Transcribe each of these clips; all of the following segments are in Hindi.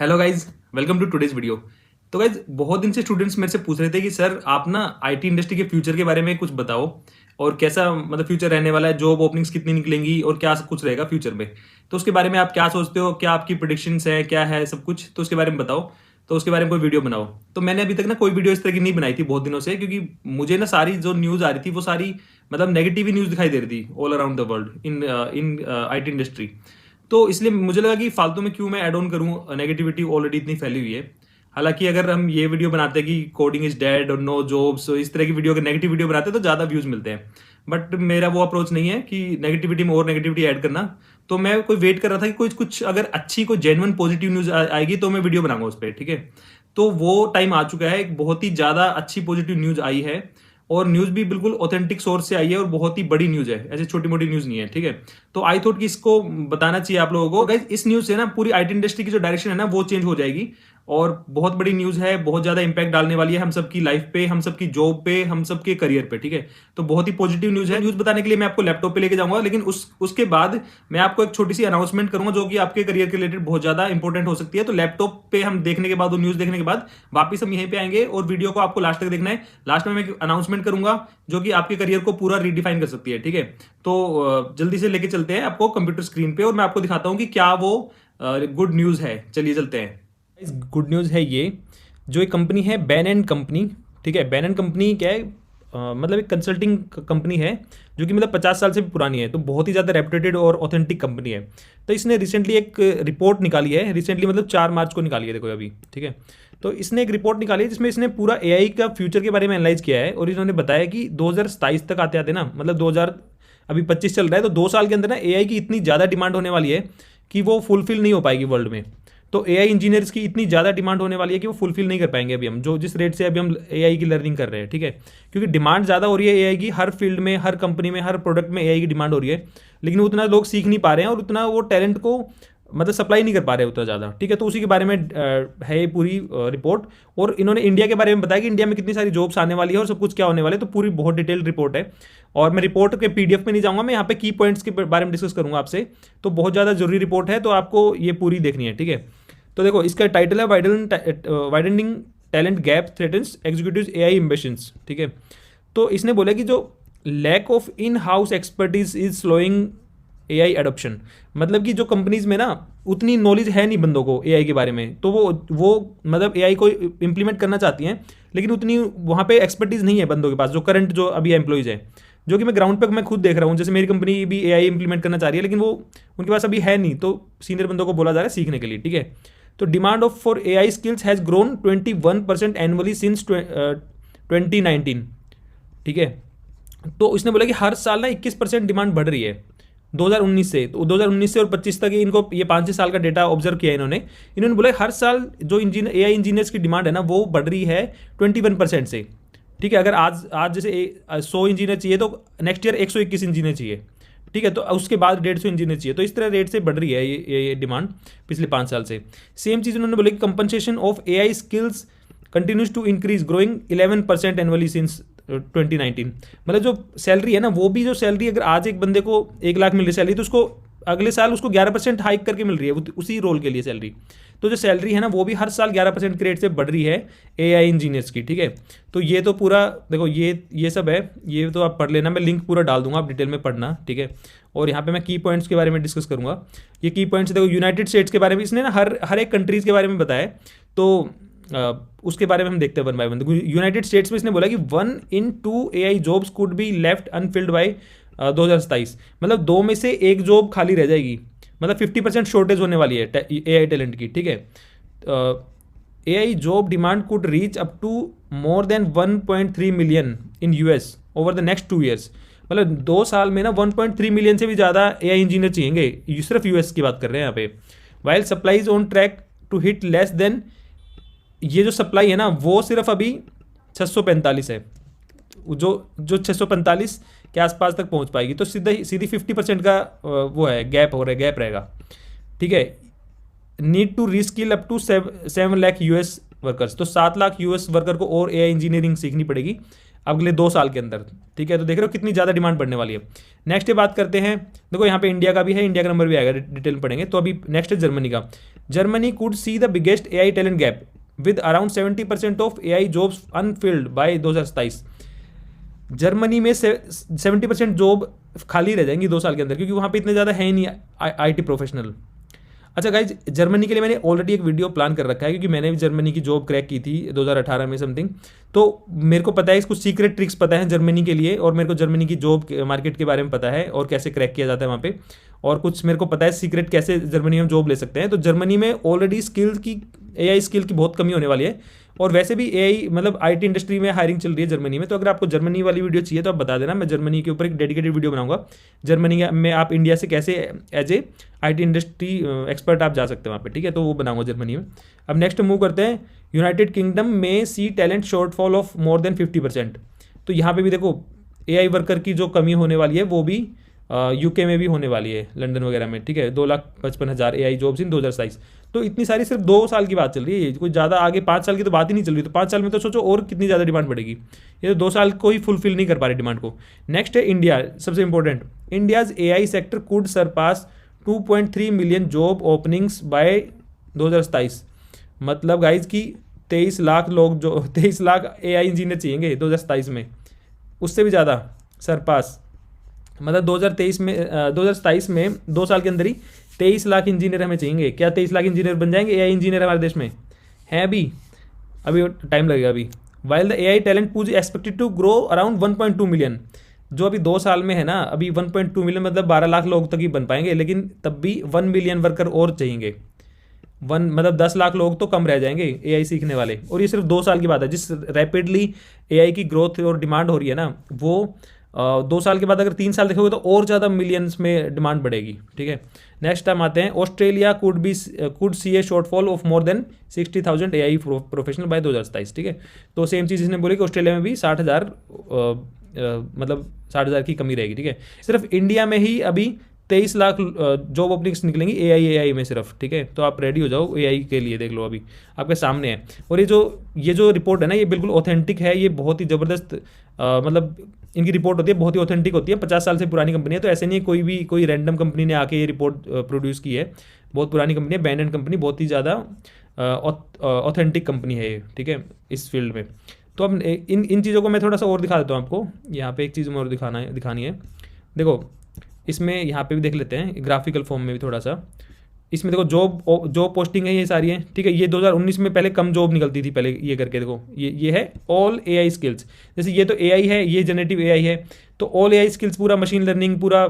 Hello guys, welcome to today's video. तो गाइज, बहुत दिन से स्टूडेंट्स मेरे से पूछ रहे थे कि सर आप ना आईटी इंडस्ट्री के फ्यूचर के बारे में कुछ बताओ और कैसा मतलब फ्यूचर रहने वाला है, जॉब ओपनिंग्स कितनी निकलेंगी और क्या सब कुछ रहेगा फ्यूचर में। तो उसके बारे में आप क्या सोचते हो, क्या आपकी प्रिडिक्शंस हैं, क्या है सब कुछ, तो उसके बारे में बताओ। तो उसके बारे में कोई वीडियो बनाओ। तो मैंने अभी तक ना कोई वीडियो इस तरह की नहीं बनाई थी बहुत दिनों से, क्योंकि मुझे ना सारी जो न्यूज़ आ रही थी वो सारी मतलब नेगेटिव ही न्यूज़ दिखाई दे रही थी all around the world in IT industry. तो इसलिए मुझे लगा कि फालतू में क्यों मैं ऐड ऑन करूं, नेगेटिविटी ऑलरेडी इतनी फैली हुई है। हालांकि अगर हम ये वीडियो बनाते हैं कि कोडिंग इज डेड और नो जॉब्स, इस तरह की वीडियो, अगर नेगेटिव वीडियो बनाते हैं तो ज़्यादा व्यूज मिलते हैं। बट मेरा वो अप्रोच नहीं है कि नेगेटिविटी में और नेगेटिविटी ऐड करना। तो मैं कोई वेट कर रहा था कि कोई कुछ अगर अच्छी कोई जेन्युइन पॉजिटिव न्यूज़ आएगी तो मैं वीडियो बनाऊंगा उस पर, ठीक है। तो वो टाइम आ चुका है, एक बहुत ही ज़्यादा अच्छी पॉजिटिव न्यूज़ आई है और न्यूज़ भी बिल्कुल ऑथेंटिक सोर्स से आई है और बहुत ही बड़ी न्यूज़ है, ऐसे छोटी मोटी न्यूज़ नहीं है, ठीक है। तो आई थॉट कि इसको बताना चाहिए आप लोगों को। गाइस, इस न्यूज़ से ना पूरी आईटी इंडस्ट्री की जो डायरेक्शन है ना वो चेंज हो जाएगी और बहुत बड़ी न्यूज़ है, बहुत ज़्यादा इंपैक्ट डालने वाली है हम सबकी लाइफ पे, हम सबकी जॉब पे, हम सबके करियर पे, ठीक है। तो बहुत ही पॉजिटिव न्यूज़ है। न्यूज़ बताने के लिए मैं आपको लैपटॉप पे लेके जाऊंगा, लेकिन उसके बाद मैं आपको एक छोटी सी अनाउंसमेंट करूंगा जो कि आपके करियर के रिलेटेड बहुत ज़्यादा इंपॉर्टेंट हो सकती है। तो लैपटॉप पे हम देखने के बाद, वो न्यूज़ देखने के बाद वापिस हम यहीं पे आएंगे और वीडियो को आपको लास्ट तक देखना है। लास्ट में मैं एक अनाउंसमेंट करूंगा जो कि आपके करियर को पूरा रीडिफाइन कर सकती है, ठीक है। तो जल्दी से लेके चलते हैं आपको कंप्यूटर स्क्रीन पे और मैं आपको दिखाता हूं कि क्या वो गुड न्यूज़ है। चलिए चलते हैं। इस गुड न्यूज़ है ये, जो एक कंपनी है बैन एंड कंपनी, ठीक है। बैन एंड कंपनी क्या है, मतलब एक कंसल्टिंग कंपनी है जो कि मतलब 50 साल से भी पुरानी है, तो बहुत ही ज़्यादा रेपुटेड और ऑथेंटिक कंपनी है। तो इसने रिसेंटली एक रिपोर्ट निकाली है, रिसेंटली मतलब 4 मार्च को निकाली है, देखो अभी, ठीक है। तो इसने एक रिपोर्ट निकाली है जिसमें इसने पूरा एआई का फ्यूचर के बारे में एनालाइज किया है और इन्होंने बताया कि 2027 तक आते आते ना, मतलब 2000 अभी 25 चल रहा है, तो 2 साल के अंदर ना एआई की इतनी ज़्यादा डिमांड होने वाली है कि वो फुलफिल नहीं हो पाएगी वर्ल्ड में। तो एआई इंजीनियर्स की इतनी ज़्यादा डिमांड होने वाली है कि वो फुलफिल नहीं कर पाएंगे अभी हम, जो जिस रेट से अभी हम एआई की लर्निंग कर रहे हैं, ठीक है। क्योंकि डिमांड ज़्यादा हो रही है एआई की, हर फील्ड में, हर कंपनी में, हर प्रोडक्ट में एआई की डिमांड हो रही है, लेकिन उतना लोग सीख नहीं पा रहे हैं और उतना वो टैलेंट को मतलब सप्लाई नहीं कर पा रहे उतना ज़्यादा, ठीक है। तो उसी के बारे में है ये पूरी रिपोर्ट। और इन्होंने इंडिया के बारे में बताया कि इंडिया में कितनी सारी जॉब्स आने वाली है और सब कुछ क्या होने वाले है। तो पूरी बहुत डिटेल्ड रिपोर्ट है और मैं रिपोर्ट के पीडीएफ में नहीं जाऊंगा, मैं यहाँ पे की पॉइंट्स के बारे में डिस्कस करूंगा आपसे। तो बहुत ज़्यादा जरूरी रिपोर्ट है, तो आपको ये पूरी देखनी है, ठीक है। तो देखो, इसका टाइटल है widening talent gap threatens executives AI ambitions, ठीक है। तो इसने बोला कि जो lack of in house expertise is slowing AI adoption, मतलब कि जो कंपनीज में ना उतनी नॉलेज है नहीं बंदों को एआई के बारे में, तो वो मतलब एआई को इम्प्लीमेंट करना चाहती हैं, लेकिन उतनी वहाँ पे एक्सपर्टीज नहीं है बंदों के पास, जो करंट जो अभी एम्प्लॉइज है, जो कि मैं ग्राउंड पे मैं खुद देख रहा हूँ। जैसे मेरी कंपनी भी एआई इंप्लीमेंट करना चाह रही है, लेकिन वो उनके पास अभी है नहीं, तो सीनियर बंदों को बोला जा रहा है सीखने के लिए, ठीक है। तो demand of for AI skills has grown 21% annually since 2019, ठीक है। तो इसने बोला कि हर साल ना 21% डिमांड बढ़ रही है 2019 से। तो 2019 से और 25 तक इनको ये 5-6 साल का डेटा ऑब्जर्व किया इन्होंने बोला हर साल जो एआई इंजीनियर्स की डिमांड है ना वो बढ़ रही है 21% से, ठीक है। अगर आज जैसे 100 इंजीनियर चाहिए तो नेक्स्ट ईयर 121 इंजीनियर चाहिए, ठीक है। तो उसके बाद 150 इंजीनियर चाहिए। तो इस तरह रेट से बढ़ रही है ये डिमांड पिछले 5 साल से। सेम चीज़ उन्होंने बोला कि compensation of AI skills continues to increase, growing 11% annually since 2019। मतलब जो सैलरी है ना, वो भी जो सैलरी अगर आज एक बंदे को 1 लाख मिल रही सैलरी, तो उसको अगले साल उसको 11% हाइक करके मिल रही है उसी रोल के लिए सैलरी। तो जो सैलरी है ना वो भी हर साल 11% के रेट से बढ़ रही है एआई इंजीनियर्स की, ठीक है। तो ये तो पूरा देखो, ये सब है, ये तो आप पढ़ लेना, मैं लिंक पूरा डाल दूंगा, आप डिटेल में पढ़ना, ठीक है। और यहाँ पे मैं की पॉइंट्स के बारे में डिस्कस करूंगा। ये की पॉइंट्स देखो, यूनाइटेड स्टेट्स के बारे में इसने ना हर एक कंट्रीज़ के बारे में बताया। तो उसके बारे में हम देखते हैं one by one. United States में इसने बोला कि 1 in 2 AI jobs could be left unfilled by 2027, मतलब 2 में से 1 जॉब खाली रह जाएगी, मतलब 50% शॉर्टेज होने वाली है एआई टैलेंट की, ठीक है। AI job demand could reach up to more than 1.3 million in US over the next 2 years, मतलब 2 साल में ना 1.3 मिलियन से भी ज़्यादा एआई इंजीनियर चाहिए, सिर्फ यूएस की बात कर रहे हैं यहाँ पे। While supply is on track to hit less than, ये जो सप्लाई है ना वो सिर्फ अभी 645 है, जो 645 के आसपास तक पहुंच पाएगी। तो सीधी 50% का वो है, गैप रहेगा, ठीक है। Need to reskill up to 7 lakh US workers, तो 7 लाख यूएस वर्कर को और एआई इंजीनियरिंग सीखनी पड़ेगी अगले 2 साल के अंदर, ठीक है। तो देख रहे हो कितनी ज़्यादा डिमांड बढ़ने वाली है। नेक्स्ट ये बात करते हैं, देखो यहाँ पे इंडिया का भी है, इंडिया का नंबर भी आएगा, डिटेल में पढ़ेंगे। तो अभी नेक्स्ट है जर्मनी का। Germany could see the biggest AI talent gap with around 70% of AI jobs unfilled by 2027। Germany में 70% जॉब खाली रह जाएंगी 2 साल के अंदर, क्योंकि वहाँ पे इतने ज़्यादा है ही नहीं आईटी प्रोफेशनल। अच्छा गाइज, जर्मनी के लिए मैंने ऑलरेडी एक वीडियो प्लान कर रखा है, क्योंकि मैंने भी जर्मनी की जॉब क्रैक की थी 2018 में समथिंग। तो मेरे को पता है, कुछ सीक्रेट ट्रिक्स पता है जर्मनी के लिए, और मेरे को जर्मनी की जॉब मार्केट के बारे में पता है और कैसे क्रैक किया जाता है वहाँ पे, और कुछ मेरे को पता है सीक्रेट कैसे जर्मनी में जॉब ले सकते हैं। तो जर्मनी में ऑलरेडी स्किल की, एआई स्किल की बहुत कमी होने वाली है, और वैसे भी एआई मतलब आईटी इंडस्ट्री में हायरिंग चल रही है जर्मनी में। तो अगर आपको जर्मनी वाली वीडियो चाहिए तो आप बता देना, मैं जर्मनी के ऊपर एक डेडिकेटेड वीडियो बनाऊंगा। जर्मनी में आप इंडिया से कैसे as a IT industry expert आप जा सकते हैं वहाँ पे, ठीक है। तो वो बनाऊंगा जर्मनी में। अब नेक्स्ट मूव करते हैं, यूनाइटेड किंगडम में see talent shortfall of more than 50%। तो यहाँ पे भी देखो एआई वर्कर की जो कमी होने वाली है वो भी यूके में भी होने वाली है, लंदन वगैरह में, ठीक है। 2,55,000 एआई जॉब्स इन 2027। तो इतनी सारी सिर्फ 2 साल की बात चल रही है, कोई ज़्यादा आगे 5 साल की तो बात ही नहीं चल रही। तो 5 साल में तो सोचो और कितनी ज़्यादा डिमांड बढ़ेगी। ये तो 2 साल को ही फुलफिल नहीं कर पा रही डिमांड को। नेक्स्ट है इंडिया, सबसे important, India's AI sector could surpass 2.3 million job openings by 2027। मतलब गाइज की 23 लाख लोग, जो 23 लाख एआई इंजीनियर चाहिए 2027 में, उससे भी ज़्यादा सरपास। मतलब 2027 में 2 साल के अंदर ही 23 लाख इंजीनियर हमें चाहिए। क्या 23 लाख इंजीनियर बन जाएंगे एआई इंजीनियर हमारे देश में? हैं अभी टाइम लगेगा अभी। While the AI talent pool expected to grow around 1.2 million, जो अभी 2 साल में है ना, अभी 1.2 मिलियन मतलब 12 लाख लोग तक ही बन पाएंगे, लेकिन तब भी 1 मिलियन वर्कर और चाहिए। मतलब 10 लाख लोग तो कम रह जाएंगे एआई सीखने वाले। और ये सिर्फ 2 साल की बात है। जिस रैपिडली एआई की ग्रोथ और डिमांड हो रही है ना, वो 2 साल के बाद अगर 3 साल देखोगे तो और ज़्यादा मिलियंस में डिमांड बढ़ेगी, ठीक है। नेक्स्ट टाइम आते हैं, Australia could see a shortfall of more than 60,000 AI professional by 2027, ठीक है। तो सेम चीज़ इसने बोली कि ऑस्ट्रेलिया में भी 60,000 मतलब 60,000 की कमी रहेगी, ठीक है। सिर्फ इंडिया में ही अभी 23 लाख जॉब ओपनिंग्स निकलेंगी एआई में सिर्फ, ठीक है। तो आप रेडी हो जाओ एआई के लिए, देख लो अभी आपके सामने है। और ये जो रिपोर्ट है ना, ये बिल्कुल ऑथेंटिक है, ये बहुत ही ज़बरदस्त मतलब इनकी रिपोर्ट होती है, बहुत ही ऑथेंटिक होती है। 50 साल से पुरानी कंपनी है, तो ऐसे नहीं है कोई रैंडम कंपनी ने आके ये रिपोर्ट प्रोड्यूस की है। बहुत पुरानी कंपनी है, बैंड कंपनी, बहुत ही ज़्यादा ऑथेंटिक कंपनी है ये, ठीक है, इस फील्ड में। तो अब इन चीज़ों को मैं थोड़ा सा और दिखा देता हूँ आपको। यहाँ पे एक चीज़ और दिखानी है। देखो इसमें यहाँ पे भी देख लेते हैं ग्राफिकल फॉर्म में भी थोड़ा सा। इसमें देखो जॉब पोस्टिंग है, ये सारी है, ठीक है। ये 2019 में पहले कम जॉब निकलती थी पहले, ये करके देखो ये है ऑल एआई स्किल्स। जैसे ये तो एआई है, ये जनरेटिव एआई है, तो ऑल एआई स्किल्स पूरा मशीन लर्निंग, पूरा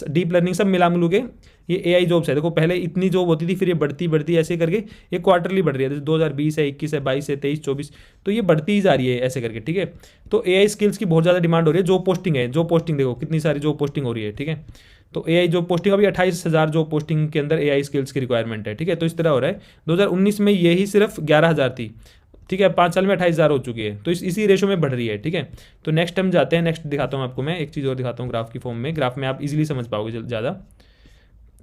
डीप लर्निंग सब मिला मिलू के ये एआई जॉब्स है। देखो पहले इतनी जॉब होती थी, फिर ये बढ़ती ऐसे करके ये क्वार्टरली बढ़ रही है। जैसे 2020 है, 21 है, 22 है, 23, 24, तो ये बढ़ती ही जा रही है ऐसे करके, ठीक है। तो एआई स्किल्स की बहुत ज़्यादा डिमांड हो रही है। जॉब पोस्टिंग है, जॉब पोस्टिंग देखो कितनी सारी जॉब पोस्टिंग हो रही है, ठीक है। तो एआई जॉब पोस्टिंग अभी 28,000 जॉब पोस्टिंग के अंदर एआई स्किल्स की रिक्वायरमेंट है, ठीक है। तो इस तरह हो रहा है। 2019 में यही सिर्फ 11,000 थी, ठीक है। 5 साल में 28,000 हो चुकी है, तो इसी रेशो में बढ़ रही है, ठीक है। तो नेक्स्ट हम जाते हैं, नेक्स्ट दिखाता हूँ आपको मैं एक चीज़ और दिखाता हूँ ग्राफ की फॉर्म में। ग्राफ में आप इजीली समझ पाओगे ज़्यादा।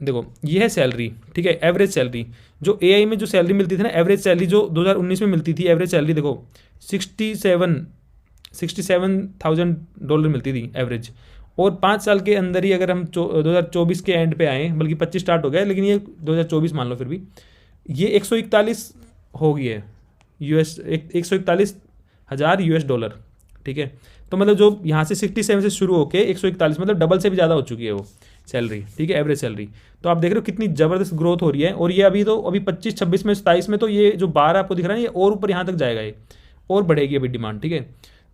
देखो ये है सैलरी, ठीक है, एवरेज सैलरी। जो एआई में जो सैलरी मिलती थी ना, एवरेज सैलरी जो 2019 में मिलती थी, एवरेज सैलरी देखो 67,000 मिलती थी एवरेज। और 5 साल के अंदर ही अगर हम 2024 के एंड पे आए, बल्कि 25 स्टार्ट हो गया, लेकिन ये 2024 मान लो, फिर भी ये 141 हो गई है US, 141,000 $, ठीक है। तो मतलब जो यहाँ से 67 से शुरू होकर 141, मतलब डबल से भी ज़्यादा हो चुकी है वो सैलरी, ठीक है, एवरेज सैलरी। तो आप देख रहे हो कितनी ज़बरदस्त ग्रोथ हो रही है। और ये अभी 25, 26 में, 27 में तो ये जो 12 आपको दिख रहा है, ये और ऊपर यहाँ तक जाएगा, ये और बढ़ेगी अभी डिमांड, ठीक है।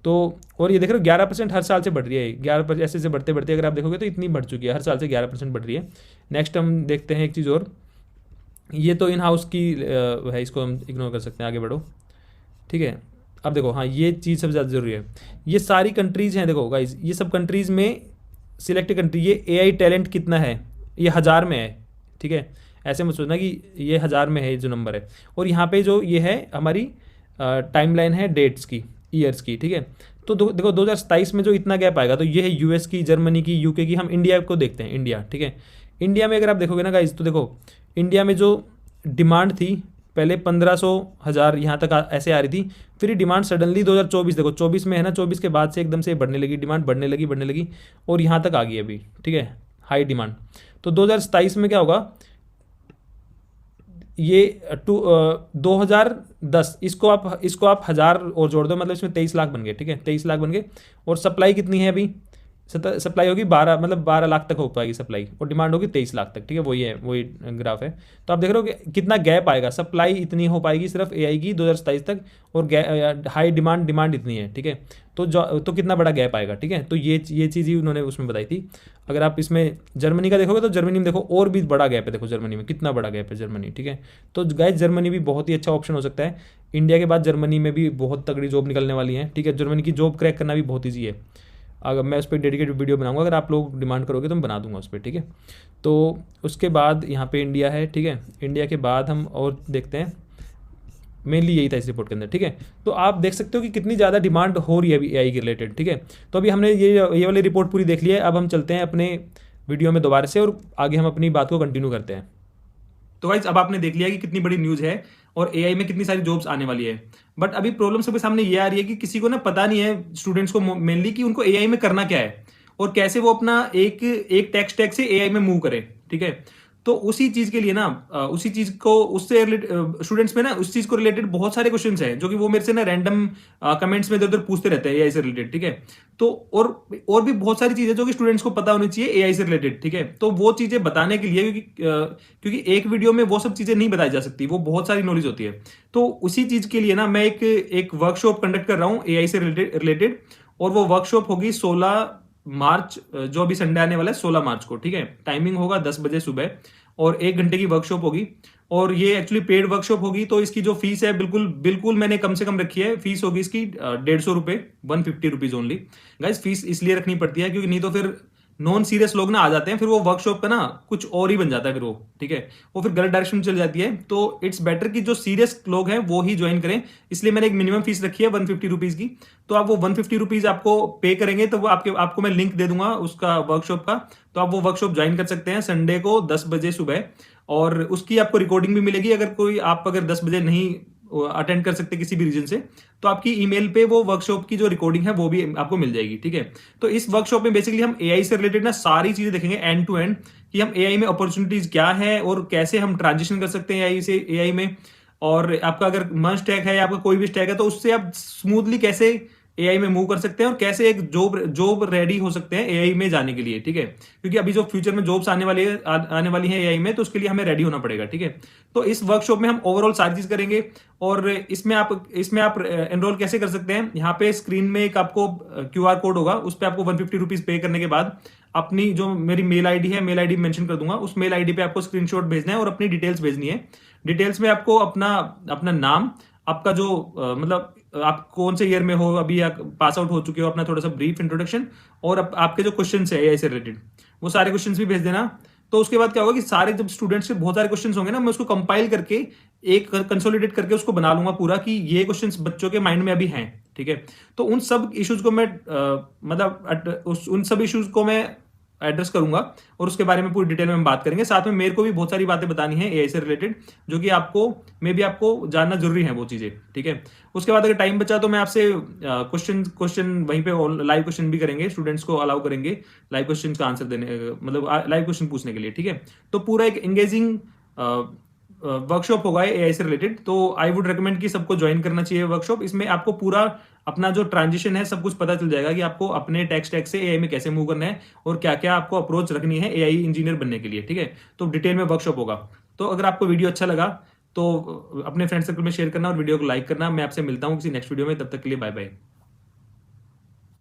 तो और ये देख रहे हो 11% हर साल से बढ़ रही है, 11% ऐसे से बढ़ते बढ़ते अगर आप देखोगे तो इतनी बढ़ चुकी है, हर साल से 11% बढ़ रही है। नेक्स्ट हम देखते हैं एक चीज़ और, ये तो इन हाउस की है, इसको हम इग्नोर कर सकते हैं, आगे बढ़ो, ठीक है। अब देखो, हाँ ये चीज़ सबसे ज़्यादा ज़रूरी है। ये सारी कंट्रीज़ हैं, देखो गाइज, ये सब कंट्रीज़ में सिलेक्टेड कंट्री, ये एआई टैलेंट कितना है, ये 1000 में है, ठीक है। ऐसे मत सोचना कि ये 1000 में है जो नंबर है। और यहाँ पे जो ये है हमारी टाइमलाइन है डेट्स की, ईयर्स की, ठीक है। तो देखो 2027 में जो इतना गैप आएगा, तो ये है यूएस की, जर्मनी की, यूके की। हम इंडिया को देखते हैं, इंडिया, ठीक है। इंडिया में अगर आप देखोगे ना गाइज, तो देखो इंडिया में जो डिमांड थी पहले 1500 1000 यहाँ तक ऐसे आ रही थी, फिर ये डिमांड सडनली 2024 देखो 24 में है ना, 24 के बाद से एकदम से बढ़ने लगी डिमांड, बढ़ने लगी और यहाँ तक आ गई अभी, ठीक है, हाई डिमांड। तो 2027 में क्या होगा, ये 2010 इसको आप 1000 और जोड़ दो, मतलब इसमें 23 लाख बन गए, ठीक है, 23 लाख बन गए। और सप्लाई कितनी है अभी, सप्लाई होगी 12, मतलब 12 लाख तक हो पाएगी सप्लाई, और डिमांड होगी 23 लाख तक, ठीक है, वही ग्राफ है। तो आप देख रहे हो कि कितना गैप आएगा, सप्लाई इतनी हो पाएगी सिर्फ एआई की 2027 तक, और हाई डिमांड इतनी है, ठीक है। तो कितना बड़ा गैप आएगा, ठीक है। तो ये चीज़ ही उन्होंने उसमें बताई थी। अगर आप इसमें जर्मनी का देखोगे तो जर्मनी में देखो और भी बड़ा गैप है, देखो जर्मनी में कितना बड़ा गैप है जर्मनी, ठीक है। तो गाइस जर्मनी भी बहुत ही अच्छा ऑप्शन हो सकता है। इंडिया के बाद जर्मनी में भी बहुत तगड़ी जॉब निकलने वाली है, ठीक है। जर्मनी की जॉब क्रैक करना भी बहुत ईजी है। अगर मैं उस पर डेडिकेटेड वीडियो बनाऊंगा, अगर आप लोग डिमांड करोगे तो मैं बना दूंगा उस पर, ठीक है। तो उसके बाद यहाँ पे इंडिया है, ठीक है। इंडिया के बाद हम और देखते हैं, मेनली यही था इस रिपोर्ट के अंदर, ठीक है। तो आप देख सकते हो कि कितनी ज़्यादा डिमांड हो रही है अभी एआई के रिलेटेड, ठीक है। तो अभी हमने ये वाली रिपोर्ट पूरी देख ली है। अब हम चलते हैं अपने वीडियो में दोबारा से और आगे हम अपनी बात को कंटिन्यू करते हैं। तो गाइस अब आपने देख लिया कि कितनी बड़ी न्यूज़ है और एआई में कितनी सारी जॉब्स आने वाली है। बट अभी प्रॉब्लम सबके सामने ये आ रही है कि किसी को ना पता नहीं है, स्टूडेंट्स को मेनली, कि उनको एआई में करना क्या है और कैसे वो अपना एक टेक स्टैक से एआई में मूव करे, ठीक है। तो उसी चीज के लिए ना उसी चीज को उससे स्टूडेंट्स में ना उस चीज को रिलेटेड बहुत सारे क्वेश्चंस हैं जो कि वो मेरे से ना रैंडम कमेंट्स में इधर उधर पूछते रहते हैं एआई से रिलेटेड, ठीक है। तो और भी बहुत सारी चीजें जो कि स्टूडेंट्स को पता होनी चाहिए एआई से रिलेटेड, ठीक है। तो वो चीजें बताने के लिए, क्योंकि एक वीडियो में वो सब चीजें नहीं बताई जा सकती, वो बहुत सारी नॉलेज होती है। तो उसी चीज के लिए ना मैं एक वर्कशॉप कंडक्ट कर रहा हूँ एआई से रिलेटेड, और वो वर्कशॉप होगी 16 मार्च, जो अभी संडे आने वाला है 16 मार्च को, ठीक है। टाइमिंग होगा 10 बजे सुबह और 1 घंटे की वर्कशॉप होगी, और ये एक्चुअली पेड वर्कशॉप होगी। तो इसकी जो फीस है बिल्कुल मैंने कम से कम रखी है। फीस होगी इसकी 150 रुपए, 150 रुपीज ओनली। गाइस फीस इसलिए रखनी पड़ती है क्योंकि नहीं तो फिर नॉन सीरियस लोग ना आ जाते हैं, फिर वो वर्कशॉप का ना कुछ और ही बन जाता है फिर वो, ठीक है। वो फिर गलत डायरेक्शन में चल जाती है। तो इट्स बेटर कि जो सीरियस लोग हैं वो ही ज्वाइन करें, इसलिए मैंने एक मिनिमम फीस रखी है 150 रुपीज की। तो आप वो 150 रुपीज आपको पे करेंगे तो वो आपको मैं लिंक दे दूंगा उसका वर्कशॉप का। तो आप वो वर्कशॉप ज्वाइन कर सकते हैं संडे को 10 बजे सुबह, और उसकी आपको रिकॉर्डिंग भी मिलेगी। अगर 10 बजे नहीं अटेंड कर सकते किसी भी रीजन से, तो आपकी ईमेल पे वो वर्कशॉप की जो रिकॉर्डिंग है वो भी आपको मिल जाएगी, ठीक है। तो इस वर्कशॉप में बेसिकली हम एआई से रिलेटेड ना सारी चीजें देखेंगे एंड टू एंड, कि हम एआई में अपॉर्चुनिटीज क्या है और कैसे हम ट्रांजिशन कर सकते हैं एआई से एआई में। और आपका अगर मन स्टैक है या आपका कोई भी स्टैक है तो उससे आप स्मूथली कैसे एआई में मूव कर सकते हैं और कैसे एक जॉब रेडी हो सकते हैं एआई में जाने के लिए, ठीक है। क्योंकि अभी जो फ्यूचर में जॉब्स आने वाली है एआई में, तो उसके लिए हमें रेडी होना पड़ेगा, ठीक है। तो इस वर्कशॉप में हम ओवरऑल सारी चीज करेंगे। और इसमें आप एनरोल कैसे कर सकते हैं, यहाँ पे स्क्रीन में एक आपको क्यूआर कोड होगा, उस पर आपको 150 रुपीज पे करने के बाद अपनी जो मेरी मेल आईडी है, मेल आईडी मेंशन कर दूंगा, उस मेल आईडी पे आपको स्क्रीनशॉट भेजना है और अपनी डिटेल्स भेजनी है। डिटेल्स में आपको अपना नाम, आपका जो मतलब आप कौन से ईयर में हो, अभी पास आउट हो चुके हो, अपना थोड़ा सा ब्रीफ इंट्रोडक्शन, और आपके जो क्वेश्चन है एआई से रिलेटेड वो सारे क्वेश्चन भी भेज देना। तो उसके बाद क्या होगा कि सारे जब स्टूडेंट्स के बहुत सारे क्वेश्चंस होंगे ना, मैं उसको कंपाइल करके एक कंसोलिडेट करके उसको बना लूंगा पूरा, कि ये क्वेश्चंस बच्चों के माइंड में अभी हैं, ठीक है। तो उन सब इश्यूज को मैं उन सब इश्यूज को मैं एड्रेस करूंगा और उसके बारे में पूरी डिटेल में हम बात करेंगे। साथ में मेरे को भी बहुत सारी बातें बतानी है एआई से रिलेटेड, जो कि आपको जानना जरूरी है वो चीजें, ठीक है। उसके बाद अगर टाइम बचा तो मैं आपसे क्वेश्चन वहीं पे लाइव क्वेश्चन भी करेंगे, स्टूडेंट्स को अलाउ करेंगे लाइव क्वेश्चन का आंसर देने, मतलब लाइव क्वेश्चन पूछने के लिए, ठीक है। तो पूरा एक एंगेजिंग वर्कशॉप होगा एआई से रिलेटेड। तो आई वुड रिकमेंड कि सबको ज्वाइन करना चाहिए वर्कशॉप। इसमें आपको पूरा अपना जो ट्रांजिशन है सब कुछ पता चल जाएगा कि आपको अपने टेक स्टैक से एआई में कैसे मूव करना है और क्या क्या आपको अप्रोच रखनी है एआई इंजीनियर बनने के लिए, ठीक है। तो डिटेल में वर्कशॉप होगा। तो अगर आपको वीडियो अच्छा लगा तो अपने फ्रेंड सर्कल में शेयर करना और वीडियो को लाइक करना। मैं आपसे मिलता हूँ किसी नेक्स्ट वीडियो में, तब तक के लिए बाय बाय।